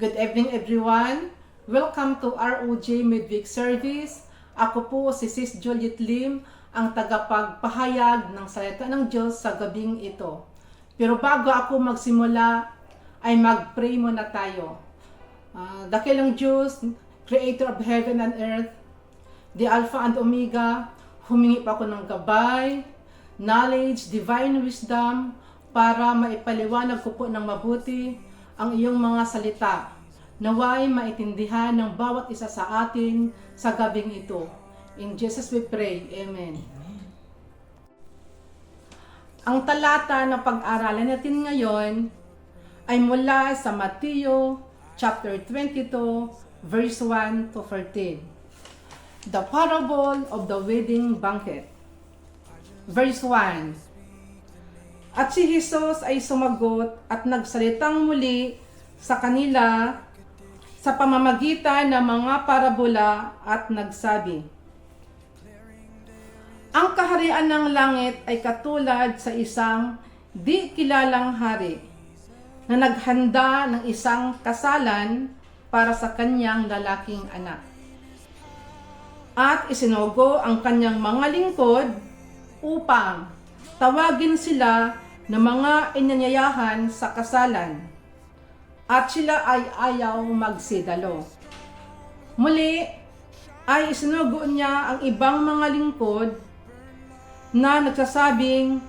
Good evening everyone. Welcome to ROJ Midweek Service. Ako po si Sis Juliet Lim, ang tagapagpahayag ng salita ng Diyos sa gabing ito. Pero bago ako magsimula, ay mag-pray muna tayo. Dakilang Diyos, Creator of heaven and earth, the Alpha and Omega, humingi pa ako ng gabay, knowledge, divine wisdom, para maipaliwanag ko po ng mabuti ang iyong mga salita, naway maintindihan ng bawat isa sa atin sa gabing ito. In Jesus we pray. Amen. Ang talata na pag-aralan natin ngayon ay mula sa Mateo chapter 22 verse 1 to 14. The parable of the wedding banquet. Verse 1. At si Jesus ay sumagot at nagsalitang muli sa kanila sa pamamagitan ng mga parabola at nagsabi, ang kaharian ng langit ay katulad sa isang di kilalang hari na naghanda ng isang kasalan para sa kanyang lalaking anak. At isinugo ang kanyang mga lingkod upang tawagin sila na mga inanyayahan sa kasalan, at sila ay ayaw magsidalo. Muli ay isinugo niya ang ibang mga lingkod na nagsasabing,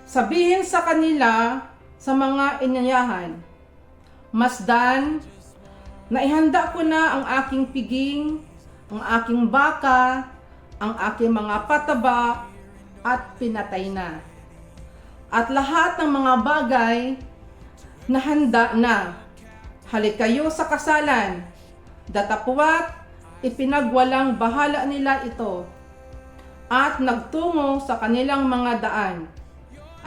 sabihin sa kanila sa mga inanyayahan, masdan na ihanda ko na ang aking piging, ang aking baka, ang aking mga pataba, at pinatay na. At lahat ng mga bagay na handa na. Halik kayo sa kasalan, datapwat ipinagwalang bahala nila ito, at nagtungo sa kanilang mga daan.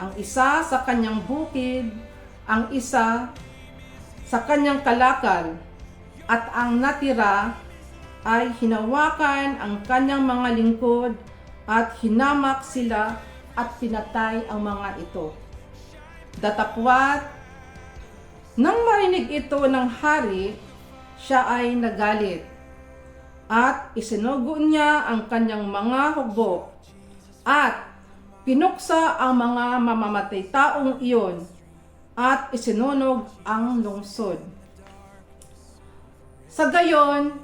Ang isa sa kanyang bukid, ang isa sa kanyang kalakal, at ang natira ay hinawakan ang kanyang mga lingkod at hinamak sila at pinatay ang mga ito. Datapwat, nang marinig ito ng hari, siya ay nagalit at isinugo niya ang kanyang mga hukbo at pinuksa ang mga mamamatay taong iyon at isinunog ang lungsod. Sa gayon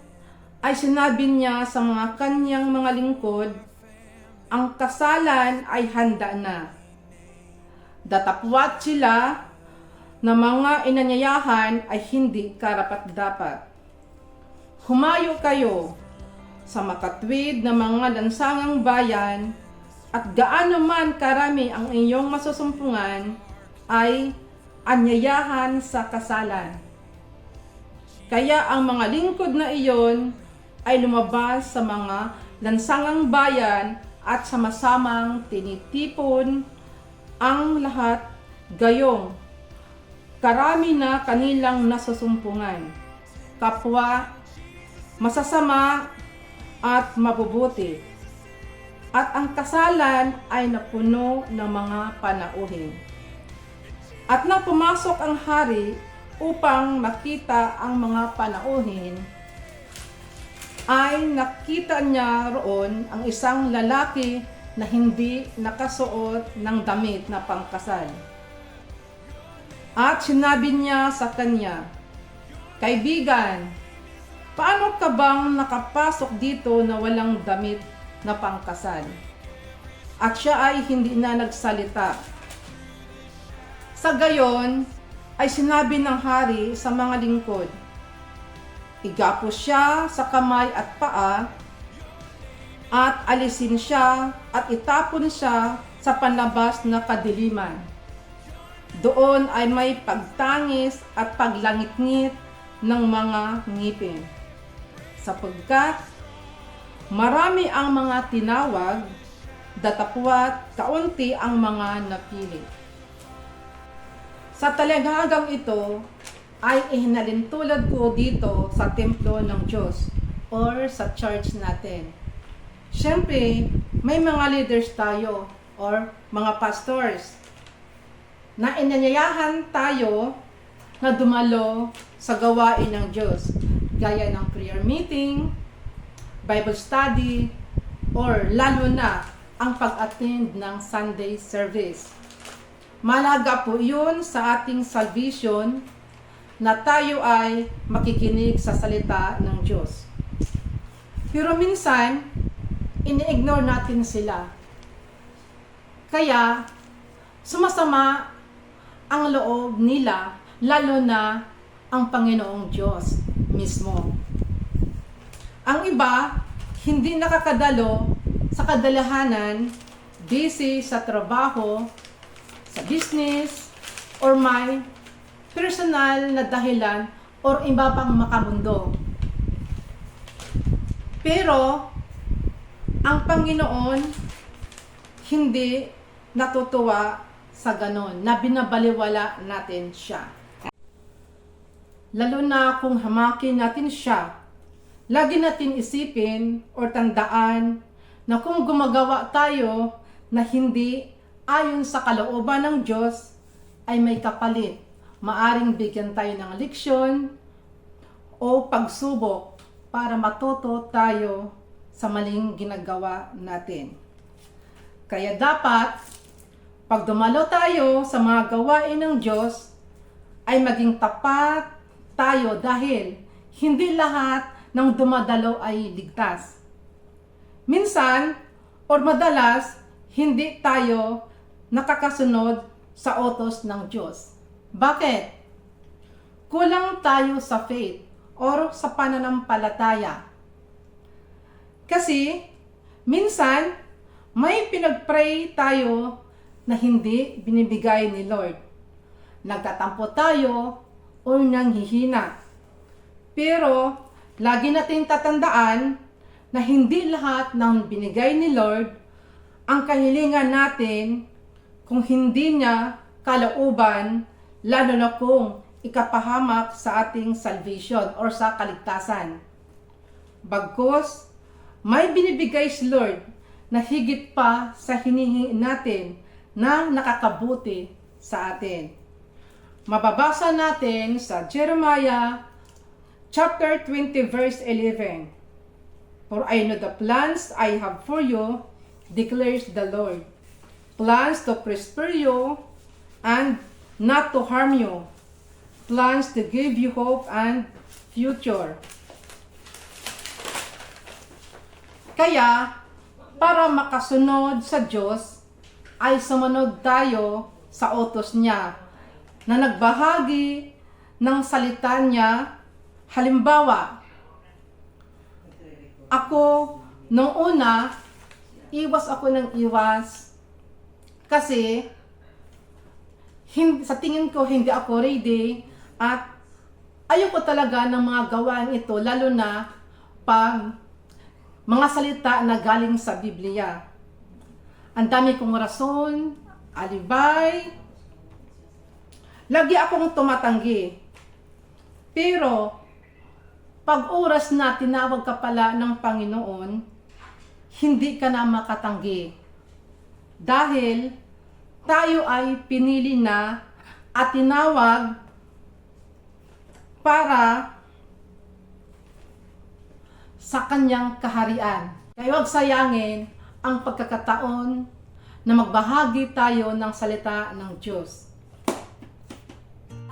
ay sinabi niya sa mga kanyang mga lingkod, ang kasalan ay handa na. Datapwat sila na mga inanyayahan ay hindi karapat-dapat. Humayo kayo sa makatwid na mga lansangang bayan, at gaano man karami ang inyong masusumpungan ay anyayahan sa kasalan. Kaya ang mga lingkod na iyon ay lumabas sa mga lansangang bayan at sama-samang tinitipon ang lahat, gayong karami na kanilang nasusumpungan, kapwa masasama at mabubuti. At ang kasalan ay napuno ng mga panauhin. At nang pumasok ang hari upang makita ang mga panauhin, ay nakita niya roon ang isang lalaki na hindi nakasuot ng damit na pangkasal. At sinabi niya sa kanya, kaibigan, paano ka bang nakapasok dito na walang damit na pangkasal? At siya ay hindi na nagsalita. Sa gayon ay sinabi ng hari sa mga lingkod, igapos siya sa kamay at paa, at alisin siya at itapon siya sa panlabas na kadiliman. Doon ay may pagtangis at paglangit-ngit ng mga ngipin, sapagkat marami ang mga tinawag, datapwat kaunti ang mga napili. Sa talaghagang ito ay ihinalintulad ko dito sa templo ng Diyos or sa church natin. Siyempre, may mga leaders tayo or mga pastors na inanyayahan tayo na dumalo sa gawain ng Diyos, gaya ng prayer meeting, Bible study, or lalo na ang pag-attend ng Sunday service. Malaga po yun sa ating salvation na tayo ay makikinig sa salita ng Diyos. Pero minsan, ini-ignore natin sila. Kaya, sumasama ang loob nila, lalo na ang Panginoong Diyos mismo. Ang iba, hindi nakakadalo sa kadalahanan, busy sa trabaho, sa business, or may personal na dahilan or iba pang makamundo. Pero, ang Panginoon hindi natutuwa sa ganon, na binabaliwala natin siya. Lalo na kung hamakin natin siya, lagi natin isipin o tandaan na kung gumagawa tayo na hindi ayon sa kalooban ng Diyos, ay may kapalit. Maaring bigyan tayo ng leksyon o pagsubok para matuto tayo sa maling ginagawa natin. Kaya dapat, pag dumalo tayo sa mga gawain ng Diyos, ay maging tapat tayo dahil hindi lahat ng dumadalo ay ligtas. Minsan, or madalas, hindi tayo nakakasunod sa utos ng Diyos. Bakit? Kulang tayo sa faith or sa pananampalataya. Kasi, minsan, may pinag-pray tayo na hindi binibigay ni Lord. Nagtatampo tayo o nanghihina. Pero, lagi natin tatandaan na hindi lahat ng binigay ni Lord ang kahilingan natin kung hindi niya kalooban, lalo na kung ikapahamak sa ating salvation or sa kaligtasan. Bagkus, may binibigay si Lord na higit pa sa hinihingi natin na nakakabuti sa atin. Mababasa natin sa Jeremiah chapter 20 verse 11. For I know the plans I have for you, declares the Lord. Plans to prosper you and not to harm you. Plans to give you hope and future. Kaya, para makasunod sa Diyos, ay sumunod tayo sa utos niya na nagbahagi ng salita niya. Halimbawa, ako, nung una, iwas ako ng iwas kasi sa tingin ko hindi ako ready at ayoko talaga ng mga gawain ito, lalo na pag mga salita na galing sa Biblia. Ang dami kong rason, alibay, lagi akong tumatanggi. Pero, pag oras na tinawag ka pala ng Panginoon, hindi ka na makatanggi. Dahil tayo ay pinili na at tinawag para sa kanyang kaharian. Kaya huwag sayangin ang pagkakataon na magbahagi tayo ng salita ng Diyos.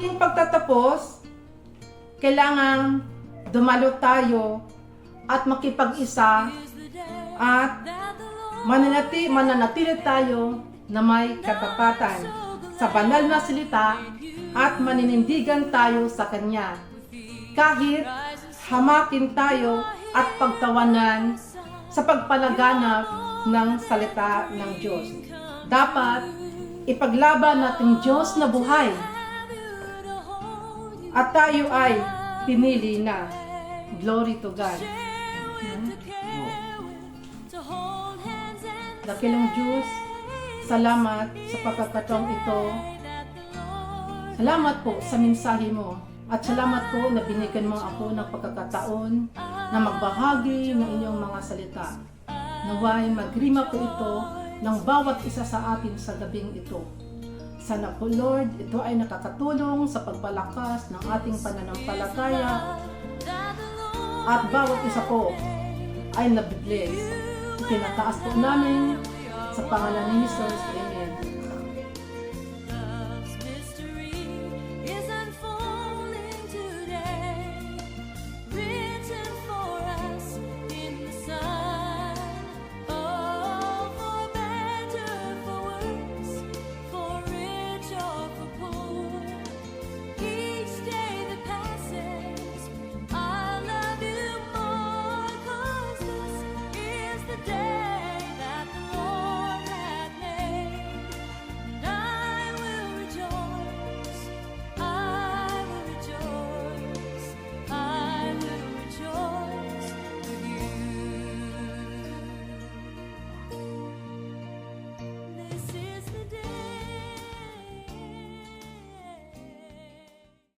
Yung pagtatapos, kailangan dumalo tayo at makipag-isa at mananatili tayo na may katapatan sa banal na salita at maninindigan tayo sa Kanya. Kahit hamakin tayo at pagtawanan sa pagpalaganap ng salita ng Diyos. Dapat ipaglaban natin Diyos na buhay at tayo ay pinili na. Glory to God. Dakilong Diyos, salamat sa pagkakataong ito. Salamat po sa mensahe mo. At salamat po na binigyan mo ako ng pagkakataon na magbahagi ng inyong mga salita. Naway magrima po ito ng bawat isa sa atin sa gabing ito. Sana po Lord, ito ay nakakatulong sa pagpalakas ng ating pananampalataya at bawat isa po ay nabibless. Tinataas po namin sa pangalan ni Jesus.